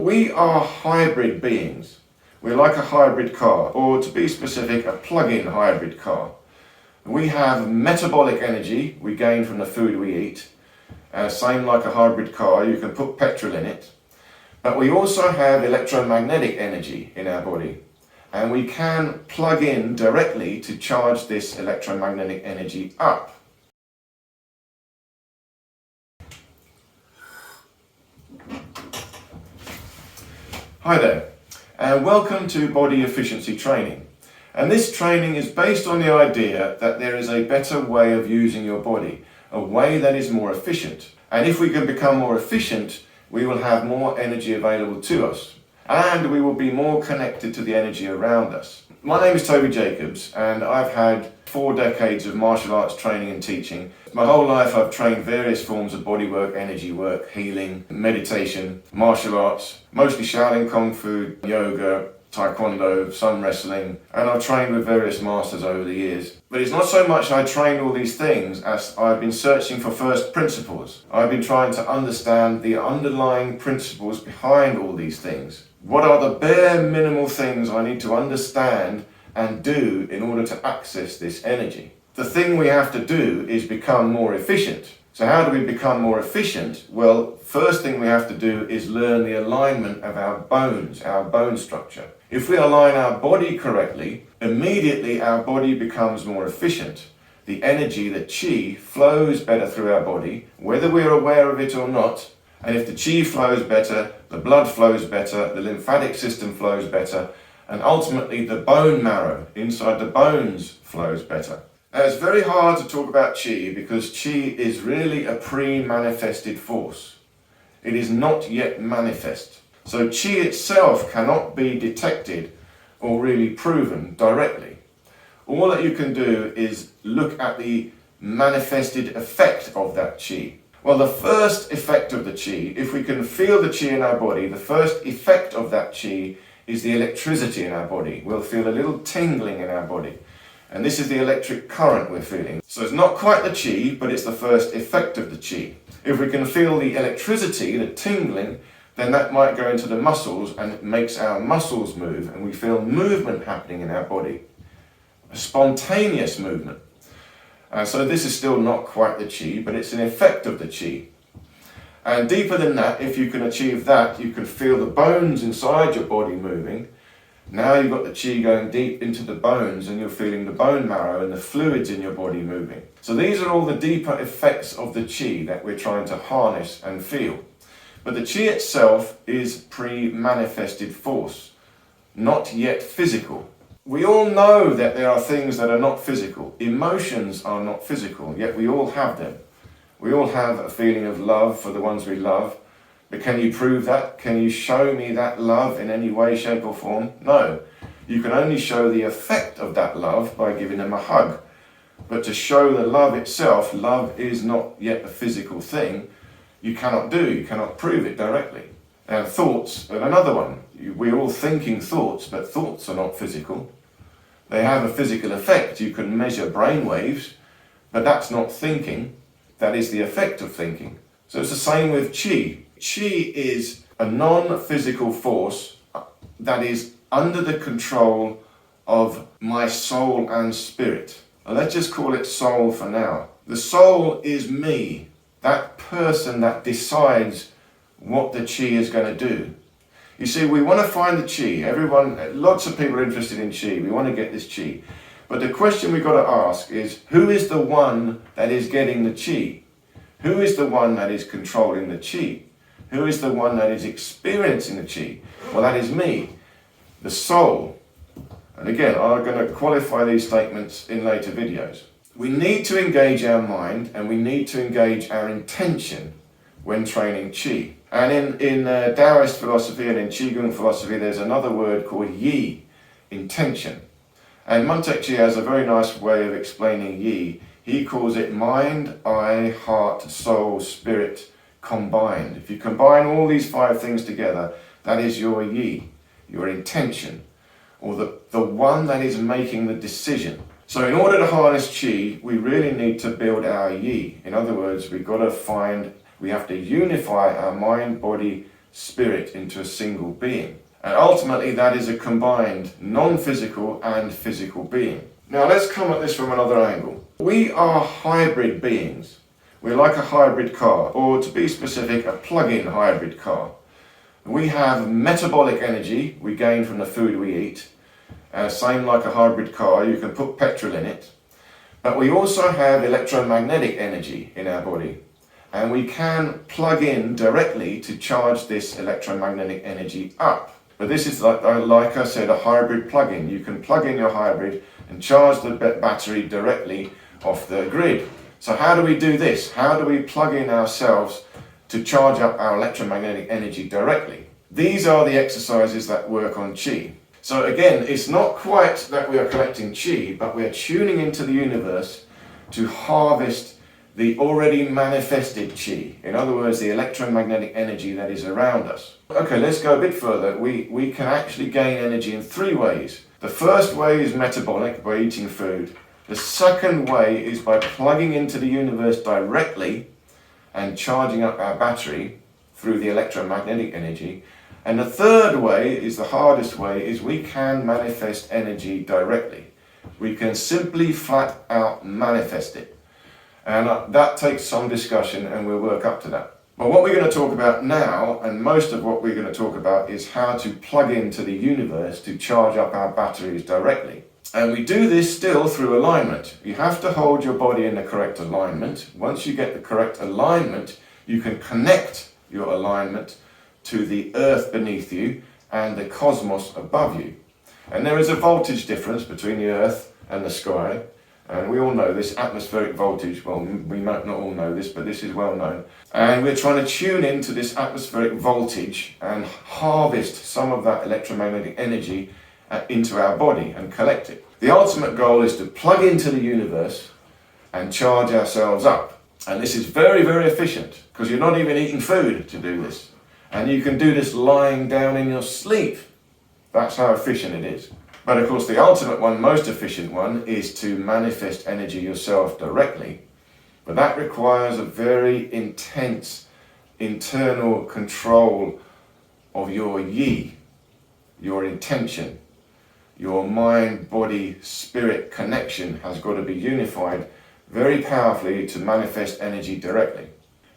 We are hybrid beings. We're like a hybrid car, or to be specific, a plug-in hybrid car. We have metabolic energy we gain from the food we eat. Same like a hybrid car, you can put petrol in it. But we also have electromagnetic energy in our body. And we can plug in directly to charge this electromagnetic energy up. Hi there, and welcome to Body Efficiency Training. And this training is based on the idea that there is a better way of using your body, a way that is more efficient. And if we can become more efficient, we will have more energy available to us, and we will be more connected to the energy around us. My name is Toby Jacobs, and I've had 4 decades of martial arts training and teaching. My whole life I've trained various forms of bodywork, energy work, healing, meditation, martial arts, mostly Shaolin Kung Fu, yoga, taekwondo, some wrestling, and I've trained with various masters over the years. But it's not so much I trained all these things as I've been searching for first principles. I've been trying to understand the underlying principles behind all these things. What are the bare minimal things I need to understand and do in order to access this energy? The thing we have to do is become more efficient. So how do we become more efficient? Well, first thing we have to do is learn the alignment of our bones, our bone structure. If we align our body correctly, immediately our body becomes more efficient. The energy, the chi, flows better through our body, whether we're aware of it or not. And if the chi flows better, the blood flows better, the lymphatic system flows better, and ultimately the bone marrow inside the bones flows better. Now, it's very hard to talk about chi because chi is really a pre-manifested force. It is not yet manifest. So chi itself cannot be detected or really proven directly. All that you can do is look at the manifested effect of that chi. Well, the first effect of the chi, if we can feel the chi in our body, the first effect of that chi is the electricity in our body. We'll feel a little tingling in our body. And this is the electric current we're feeling. So it's not quite the chi, but it's the first effect of the chi. If we can feel the electricity, the tingling, then that might go into the muscles and it makes our muscles move, and we feel movement happening in our body. A spontaneous movement. So this is still not quite the chi, but it's an effect of the chi. And deeper than that, if you can achieve that, you can feel the bones inside your body moving. Now you've got the chi going deep into the bones and you're feeling the bone marrow and the fluids in your body moving. So these are all the deeper effects of the chi that we're trying to harness and feel. But the chi itself is pre-manifested force, not yet physical. We all know that there are things that are not physical. Emotions are not physical, yet we all have them. We all have a feeling of love for the ones we love. But can you prove that? Can you show me that love in any way, shape or form? No. You can only show the effect of that love by giving them a hug. But to show the love itself, love is not yet a physical thing. You cannot prove it directly. And thoughts are another one. We're all thinking thoughts, but thoughts are not physical. They have a physical effect. You can measure brain waves, but that's not thinking. That is the effect of thinking. So it's the same with chi. Chi is a non-physical force that is under the control of my soul and spirit. Now, let's just call it soul for now. The soul is me, that person that decides what the chi is going to do. You see, we want to find the chi. Lots of people are interested in chi. We want to get this chi. But the question we've got to ask is, who is the one that is getting the chi? Who is the one that is controlling the chi? Who is the one that is experiencing the chi? Well, that is me, the soul. And again, I'm going to qualify these statements in later videos. We need to engage our mind and we need to engage our intention when training chi. And in Taoist philosophy and in Qigong philosophy, there's another word called yi, intention. And Muntek Chi has a very nice way of explaining yi. He calls it mind, eye, heart, soul, spirit combined. If you combine all these 5 things together, that is your yi, your intention, or the one that is making the decision. So in order to harness chi, we really need to build our yi. In other words, we have to unify our mind, body, spirit into a single being. And ultimately that is a combined non-physical and physical being. Now let's come at this from another angle. We are hybrid beings. We're like a hybrid car, or to be specific, a plug-in hybrid car. We have metabolic energy we gain from the food we eat. Same like a hybrid car, you can put petrol in it. But we also have electromagnetic energy in our body. And we can plug in directly to charge this electromagnetic energy up. But this is like I said, a hybrid plug-in. You can plug in your hybrid and charge the battery directly off the grid. So how do we do this? How do we plug in ourselves to charge up our electromagnetic energy directly? These are the exercises that work on Qi. So again, it's not quite that we are collecting Qi, but we are tuning into the universe to harvest the already manifested Qi. In other words, the electromagnetic energy that is around us. Okay, let's go a bit further. We can actually gain energy in three ways. The first way is metabolic, by eating food. The second way is by plugging into the universe directly and charging up our battery through the electromagnetic energy. And the third way is the hardest way, is we can manifest energy directly. We can simply flat out manifest it. And that takes some discussion, and we'll work up to that. But what we're going to talk about now, and most of what we're going to talk about, is how to plug into the universe to charge up our batteries directly. And we do this still through alignment. You have to hold your body in the correct alignment. Once you get the correct alignment, you can connect your alignment to the earth beneath you and the cosmos above you. And there is a voltage difference between the earth and the sky. And we all know this, atmospheric voltage. Well, we might not all know this, but this is well known. And we're trying to tune into this atmospheric voltage and harvest some of that electromagnetic energy into our body and collect it. The ultimate goal is to plug into the universe and charge ourselves up. And this is very, very efficient, because you're not even eating food to do this. And you can do this lying down in your sleep. That's how efficient it is. But of course, the ultimate one, most efficient one, is to manifest energy yourself directly. But that requires a very intense internal control of your yi, your intention. Your mind, body, spirit connection has got to be unified very powerfully to manifest energy directly.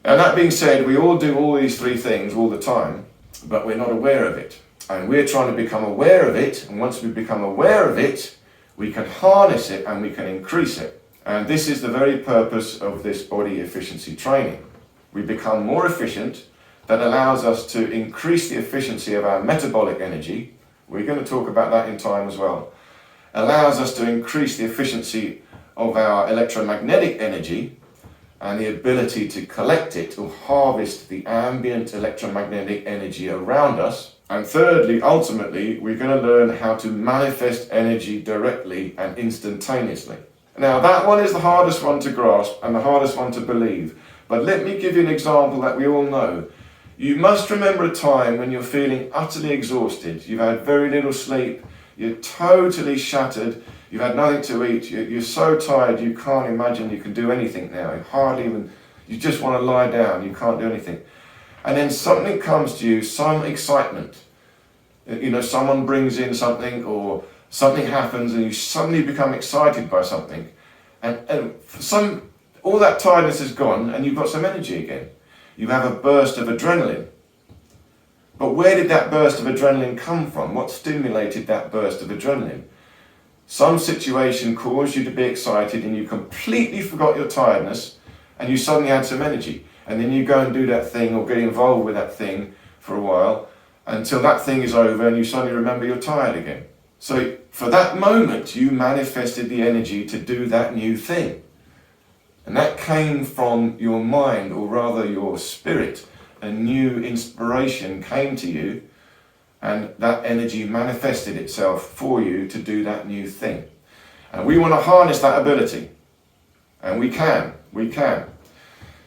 Now, that being said, we all do all these three things all the time, but we're not aware of it. And we're trying to become aware of it, and once we become aware of it, we can harness it and we can increase it. And this is the very purpose of this body efficiency training. We become more efficient. That allows us to increase the efficiency of our metabolic energy. We're going to talk about that in time as well. Allows us to increase the efficiency of our electromagnetic energy and the ability to collect it or harvest the ambient electromagnetic energy around us. And thirdly, ultimately, we're going to learn how to manifest energy directly and instantaneously. Now, that one is the hardest one to grasp and the hardest one to believe. But let me give you an example that we all know. You must remember a time when you're feeling utterly exhausted. You've had very little sleep. You're totally shattered. You've had nothing to eat. You're so tired you can't imagine you can do anything now. You just want to lie down. You can't do anything. And then something comes to you, some excitement. You know, someone brings in something or something happens and you suddenly become excited by something. And all that tiredness is gone and you've got some energy again. You have a burst of adrenaline. But where did that burst of adrenaline come from? What stimulated that burst of adrenaline? Some situation caused you to be excited and you completely forgot your tiredness and you suddenly had some energy. And then you go and do that thing or get involved with that thing for a while until that thing is over and you suddenly remember you're tired again. So for that moment, you manifested the energy to do that new thing. And that came from your mind, or rather your spirit. A new inspiration came to you and that energy manifested itself for you to do that new thing. And we want to harness that ability. And we can.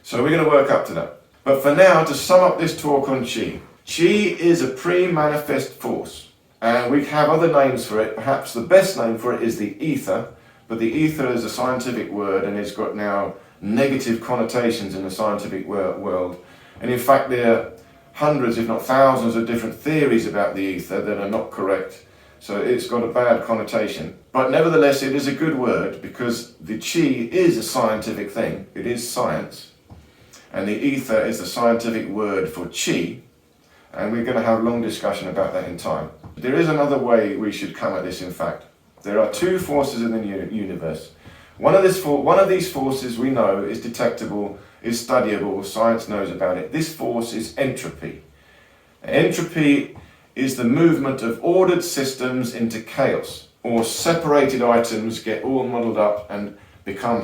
So we're going to work up to that. But for now, to sum up this talk on Qi. Qi is a pre-manifest force. And we have other names for it. Perhaps the best name for it is the ether. But the ether is a scientific word and it's got now negative connotations in the scientific world. And in fact, there hundreds, if not thousands, of different theories about the ether that are not correct. So it's got a bad connotation. But nevertheless, it is a good word because the chi is a scientific thing. It is science. And the ether is the scientific word for chi. And we're going to have a long discussion about that in time. There is another way we should come at this, in fact. There are two forces in the universe. One of these forces we know is detectable, is studyable, science knows about it. This force is entropy. Entropy is the movement of ordered systems into chaos, or separated items get all muddled up and become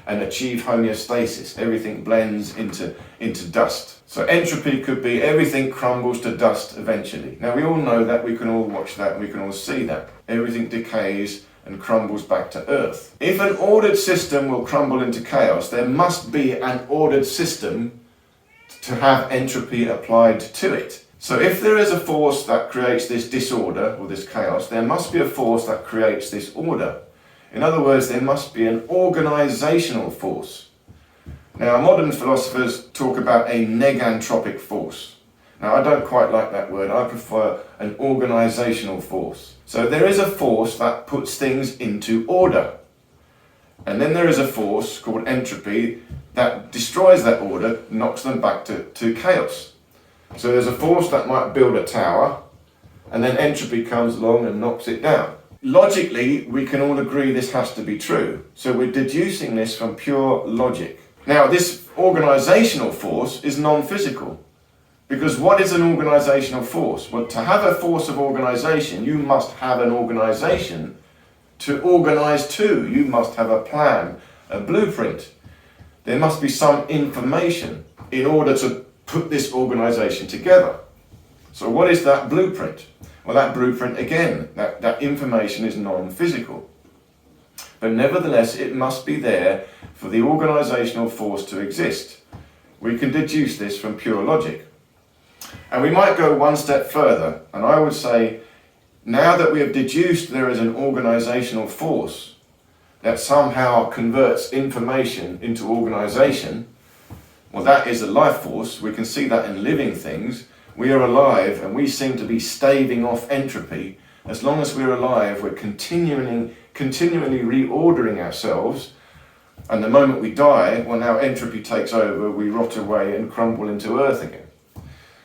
and achieve homeostasis. Everything blends into dust. So entropy could be everything crumbles to dust eventually. Now we all know that, we can all watch that, we can all see that. Everything decays and crumbles back to earth. If an ordered system will crumble into chaos, there must be an ordered system to have entropy applied to it. So if there is a force that creates this disorder or this chaos, there must be a force that creates this order. In other words, there must be an organisational force. Now, modern philosophers talk about a negantropic force. Now, I don't quite like that word. I prefer an organisational force. So there is a force that puts things into order. And then there is a force called entropy that destroys that order, knocks them back to chaos. So there's a force that might build a tower, and then entropy comes along and knocks it down. Logically, we can all agree this has to be true. So we're deducing this from pure logic. Now, this organisational force is non-physical. Because what is an organisational force? Well, to have a force of organisation, you must have an organisation to organise to. You must have a plan, a blueprint. There must be some information in order to put this organisation together. So what is that blueprint? Well, that blueprint, again, that information is non-physical. But nevertheless, it must be there for the organisational force to exist. We can deduce this from pure logic. And we might go one step further, and I would say, now that we have deduced there is an organisational force that somehow converts information into organisation, well, that is a life force. We can see that in living things. We are alive and we seem to be staving off entropy. As long as we're alive, we're continually reordering ourselves. And the moment we die, well, now entropy takes over, we rot away and crumble into earth again.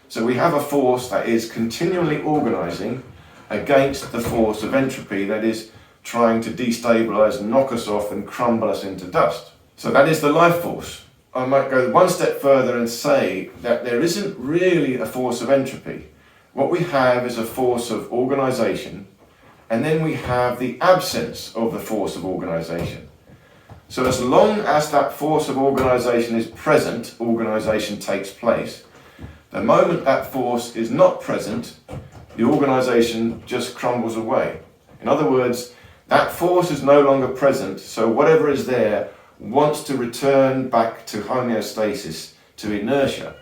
So we have a force that is continually organising against the force of entropy that is trying to destabilise, knock us off and crumble us into dust. So that is the life force. I might go one step further and say that there isn't really a force of entropy. What we have is a force of organisation, and then we have the absence of the force of organisation. So as long as that force of organisation is present, organisation takes place. The moment that force is not present, the organisation just crumbles away. In other words, that force is no longer present, so whatever is there wants to return back to homeostasis, to inertia.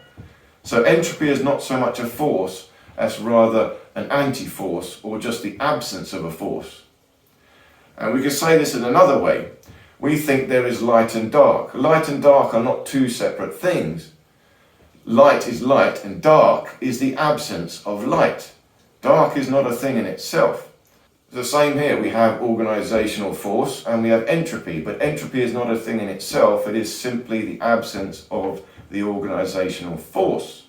So entropy is not so much a force as rather an anti-force, or just the absence of a force. And we can say this in another way. We think there is light and dark. Light and dark are not two separate things. Light is light and dark is the absence of light. Dark is not a thing in itself. The same here, we have organisational force and we have entropy, but entropy is not a thing in itself, it is simply the absence of the organisational force.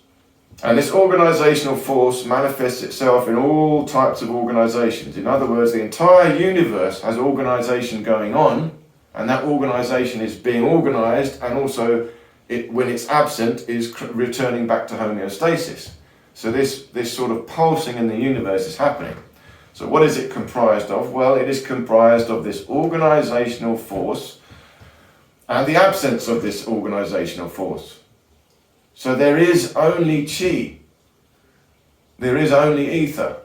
And this organisational force manifests itself in all types of organisations. In other words, the entire universe has organisation going on, and that organisation is being organised, and also, when it's absent, is returning back to homeostasis. So this sort of pulsing in the universe is happening. So what is it comprised of? Well, it is comprised of this organisational force and the absence of this organisational force. So there is only chi. There is only ether.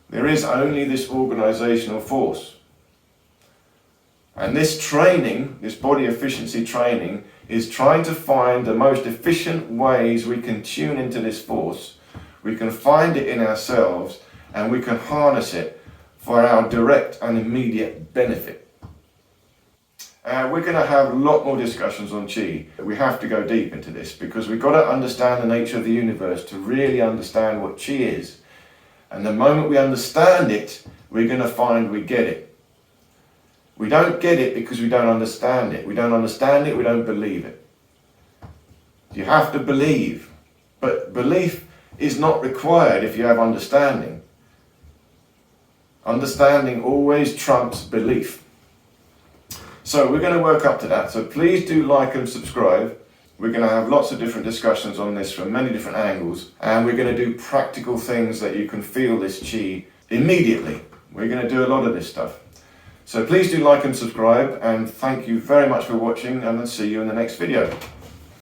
There is only this organisational force. And this training, this body efficiency training, is trying to find the most efficient ways we can tune into this force. We can find it in ourselves, and we can harness it for our direct and immediate benefit. We're going to have a lot more discussions on Qi. We have to go deep into this because we've got to understand the nature of the universe to really understand what Qi is. And the moment we understand it, we're going to find we get it. We don't get it because we don't understand it. We don't understand it, we don't believe it. You have to believe. But belief is not required if you have understanding. Understanding always trumps belief. So we're going to work up to that. So please do like and subscribe. We're going to have lots of different discussions on this from many different angles. And we're going to do practical things that you can feel this Qi immediately. We're going to do a lot of this stuff. So please do like and subscribe. And thank you very much for watching. And I'll see you in the next video.